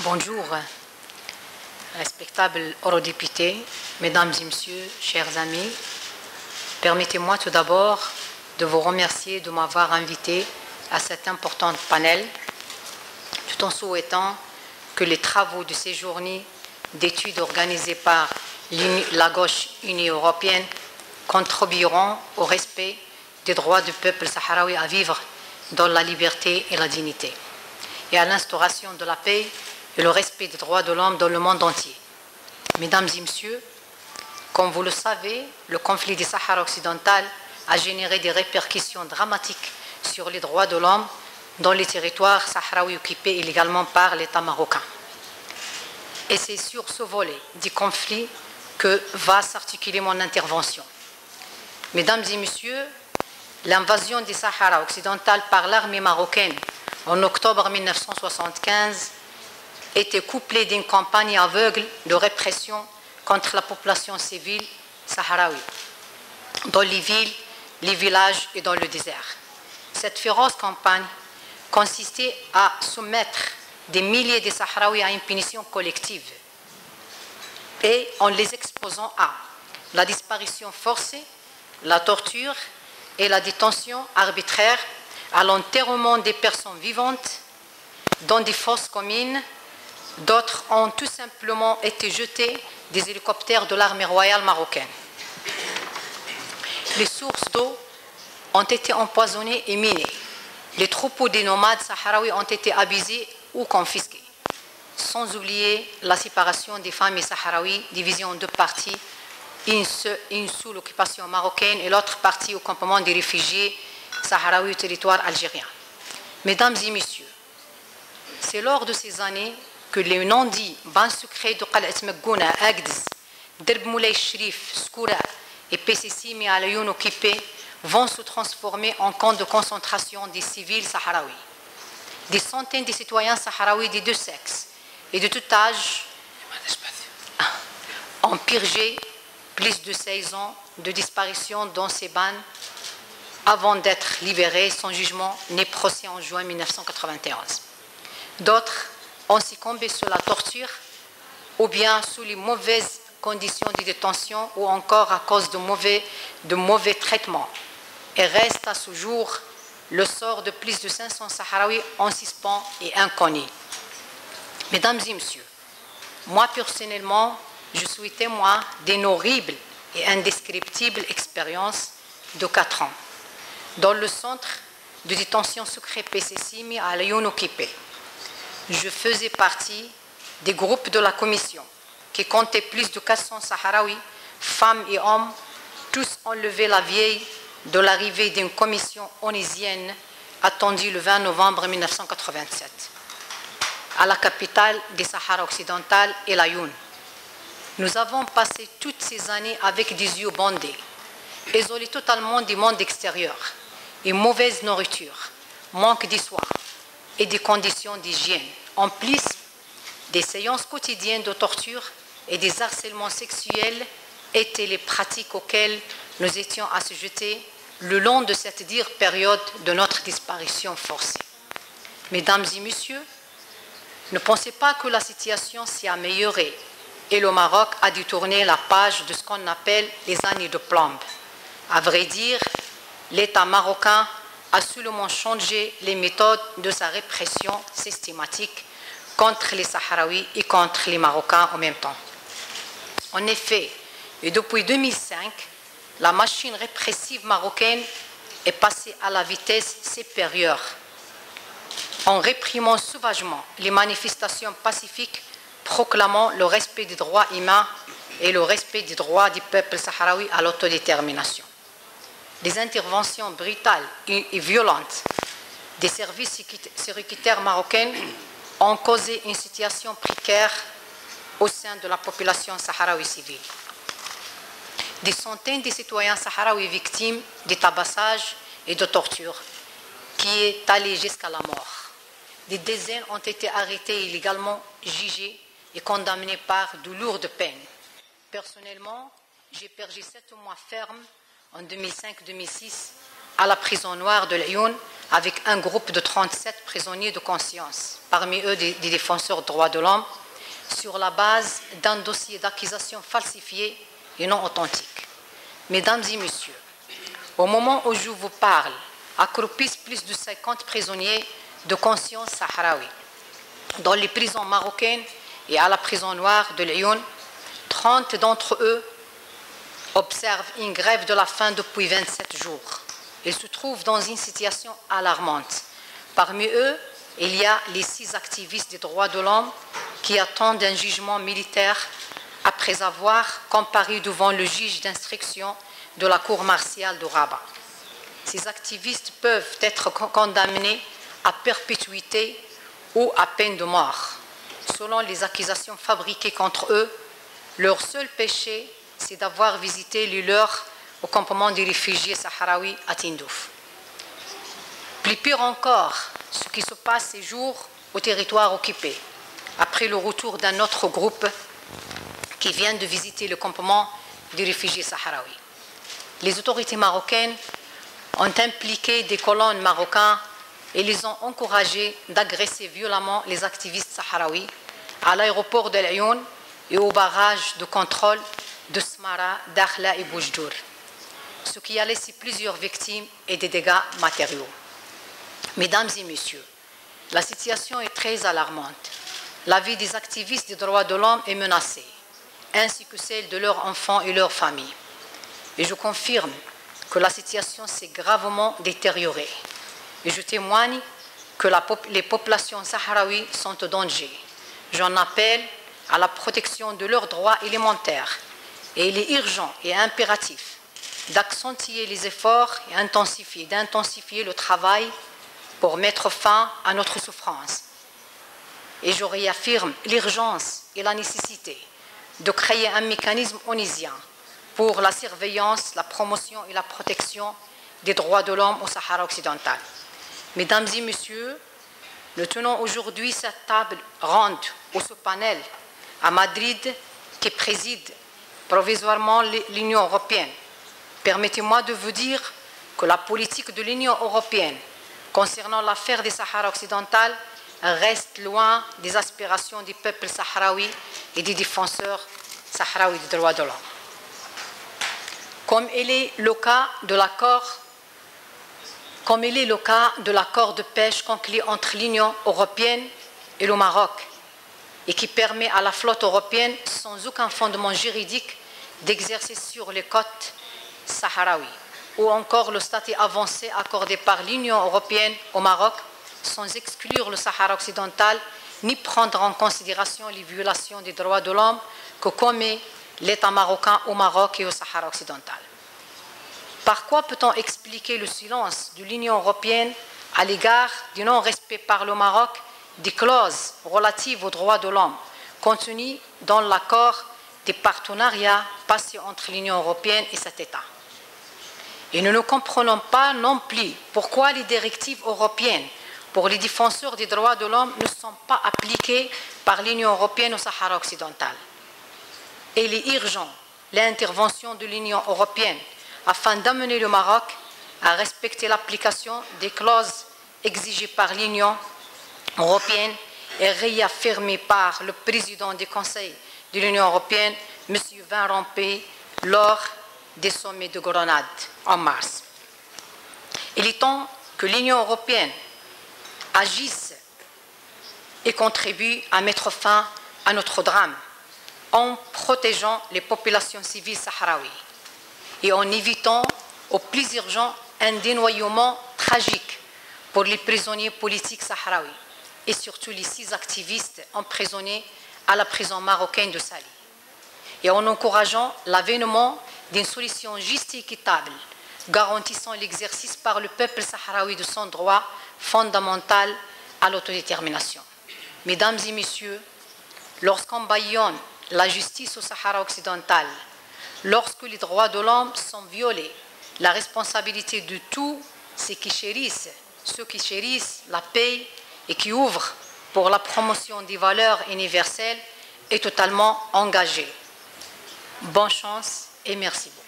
Bonjour, respectables eurodéputés, mesdames et messieurs, chers amis. Permettez-moi tout d'abord de vous remercier de m'avoir invité à cet important panel, tout en souhaitant que les travaux de ces journées d'études organisées par la gauche unie européenne contribueront au respect des droits du peuple sahraoui à vivre dans la liberté et la dignité, et à l'instauration de la paix et le respect des droits de l'homme dans le monde entier. Mesdames et messieurs, comme vous le savez, le conflit du Sahara occidental a généré des répercussions dramatiques sur les droits de l'homme dans les territoires sahraouis occupés illégalement par l'État marocain. Et c'est sur ce volet du conflit que va s'articuler mon intervention. Mesdames et messieurs, l'invasion du Sahara occidental par l'armée marocaine en octobre 1975 était couplée d'une campagne aveugle de répression contre la population civile sahraoui, dans les villes, les villages et dans le désert. Cette féroce campagne consistait à soumettre des milliers de Sahraouis à une punition collective et en les exposant à la disparition forcée, la torture et la détention arbitraire, à l'enterrement des personnes vivantes dans des fosses communes. D'autres ont tout simplement été jetés des hélicoptères de l'armée royale marocaine. Les sources d'eau ont été empoisonnées et minées. Les troupeaux des nomades sahraouis ont été abusés ou confisqués. Sans oublier la séparation des familles sahraouis, divisée en deux parties, une sous l'occupation marocaine et l'autre partie au campement des réfugiés sahraouis au territoire algérien. Mesdames et messieurs, c'est lors de ces années que les non-dits bains secrets de Qalat Magouna, Agdz, Derb Moulay Shrif, Skoura et PCC à Laayoune occupés vont se transformer en camps de concentration des civils sahraouis. Des centaines de citoyens sahraouis des deux sexes et de tout âge ont purgé plus de 16 ans de disparition dans ces bains avant d'être libérés sans jugement ni procès en juin 1991. D'autres ont succombé sous la torture ou bien sous les mauvaises conditions de détention ou encore à cause de mauvais traitements. Et reste à ce jour le sort de plus de 500 Sahraouis en suspens et inconnus. Mesdames et messieurs, moi personnellement, je suis témoin d'une horrible et indescriptible expérience de 4 ans dans le centre de détention secret PCC à Laayoune occupé. Je faisais partie des groupes de la commission qui comptaient plus de 400 Sahraouis, femmes et hommes, tous enlevés la veille de l'arrivée d'une commission onusienne attendue le 20 novembre 1987 à la capitale des Sahara occidental et Laayoune. Nous avons passé toutes ces années avec des yeux bandés, isolés totalement du monde extérieur, et mauvaise nourriture, manque de soins et des conditions d'hygiène, en plus des séances quotidiennes de torture et des harcèlements sexuels étaient les pratiques auxquelles nous étions assujettis le long de cette dure période de notre disparition forcée. Mesdames et messieurs, ne pensez pas que la situation s'est améliorée et le Maroc a dû tourner la page de ce qu'on appelle les années de plomb. À vrai dire, l'État marocain a seulement changé les méthodes de sa répression systématique contre les Sahraouis et contre les Marocains en même temps. En effet, et depuis 2005, la machine répressive marocaine est passée à la vitesse supérieure en réprimant sauvagement les manifestations pacifiques proclamant le respect des droits humains et le respect des droits du peuple sahraoui à l'autodétermination. Les interventions brutales et violentes des services sécuritaires marocains ont causé une situation précaire au sein de la population sahraoui civile. Des centaines de citoyens sahraouis victimes de tabassage et de torture qui est allé jusqu'à la mort. Des dizaines ont été arrêtés illégalement, jugés et condamnés par de lourdes peines. Personnellement, j'ai purgé 7 mois fermes en 2005-2006 à la prison noire de l'Ayoun avec un groupe de 37 prisonniers de conscience, parmi eux des défenseurs des droits de l'homme, sur la base d'un dossier d'accusation falsifié et non authentique. Mesdames et messieurs, au moment où je vous parle, accroupissent plus de 50 prisonniers de conscience sahraouis dans les prisons marocaines et à la prison noire de l'Ayoun. 30 d'entre eux observent une grève de la faim depuis 27 jours. Ils se trouvent dans une situation alarmante. Parmi eux, il y a les 6 activistes des droits de l'homme qui attendent un jugement militaire après avoir comparu devant le juge d'instruction de la cour martiale de Rabat. Ces activistes peuvent être condamnés à perpétuité ou à peine de mort. Selon les accusations fabriquées contre eux, leur seul péché, c'est d'avoir visité les leurs au campement des réfugiés sahraouis à Tindouf. Plus pire encore, ce qui se passe ces jours au territoire occupé, après le retour d'un autre groupe qui vient de visiter le campement des réfugiés sahraouis. Les autorités marocaines ont impliqué des colonnes marocains et les ont encouragés d'agresser violemment les activistes sahraouis à l'aéroport de l'Ayoun et au barrage de contrôle de Smara, Dakhla et Boujdour, ce qui a laissé plusieurs victimes et des dégâts matériaux. Mesdames et messieurs, la situation est très alarmante. La vie des activistes des droits de l'homme est menacée, ainsi que celle de leurs enfants et leurs familles. Et je confirme que la situation s'est gravement détériorée. Et je témoigne que les populations sahraouies sont en danger. J'en appelle à la protection de leurs droits élémentaires. Et il est urgent et impératif d'accentuer les efforts et d'intensifier le travail pour mettre fin à notre souffrance. Et je réaffirme l'urgence et la nécessité de créer un mécanisme onusien pour la surveillance, la promotion et la protection des droits de l'homme au Sahara occidental. Mesdames et messieurs, nous tenons aujourd'hui cette table ronde ou ce panel à Madrid qui préside provisoirement l'Union européenne. Permettez-moi de vous dire que la politique de l'Union européenne concernant l'affaire des Sahara occidental reste loin des aspirations des peuples sahraouis et des défenseurs sahraouis des droits de l'homme. Comme il est le cas de l'accord de pêche conclu entre l'Union européenne et le Maroc et qui permet à la flotte européenne, sans aucun fondement juridique, d'exercer sur les côtes sahraouies, ou encore le statut avancé accordé par l'Union européenne au Maroc, sans exclure le Sahara occidental, ni prendre en considération les violations des droits de l'homme que commet l'État marocain au Maroc et au Sahara occidental. Par quoi peut-on expliquer le silence de l'Union européenne à l'égard du non-respect par le Maroc des clauses relatives aux droits de l'homme contenues dans l'accord des partenariats passés entre l'Union européenne et cet État? Et nous ne comprenons pas non plus pourquoi les directives européennes pour les défenseurs des droits de l'homme ne sont pas appliquées par l'Union européenne au Sahara occidental. Et il est urgent l'intervention de l'Union européenne afin d'amener le Maroc à respecter l'application des clauses exigées par l'Union européenne et réaffirmées par le président du Conseil de l'Union européenne, M. Van Rompuy, lors des sommets de Grenade en mars. Il est temps que l'Union européenne agisse et contribue à mettre fin à notre drame en protégeant les populations civiles sahraouies et en évitant au plus urgent un dénoyaument tragique pour les prisonniers politiques sahraouis et surtout les 6 activistes emprisonnés à la prison marocaine de Sali, et en encourageant l'avènement d'une solution juste et équitable garantissant l'exercice par le peuple sahraoui de son droit fondamental à l'autodétermination. Mesdames et messieurs, lorsqu'on bâillonne la justice au Sahara occidental, lorsque les droits de l'homme sont violés, la responsabilité de tous ceux qui chérissent la paix et qui ouvrent pour la promotion des valeurs universelles est totalement engagée. Bonne chance et merci beaucoup.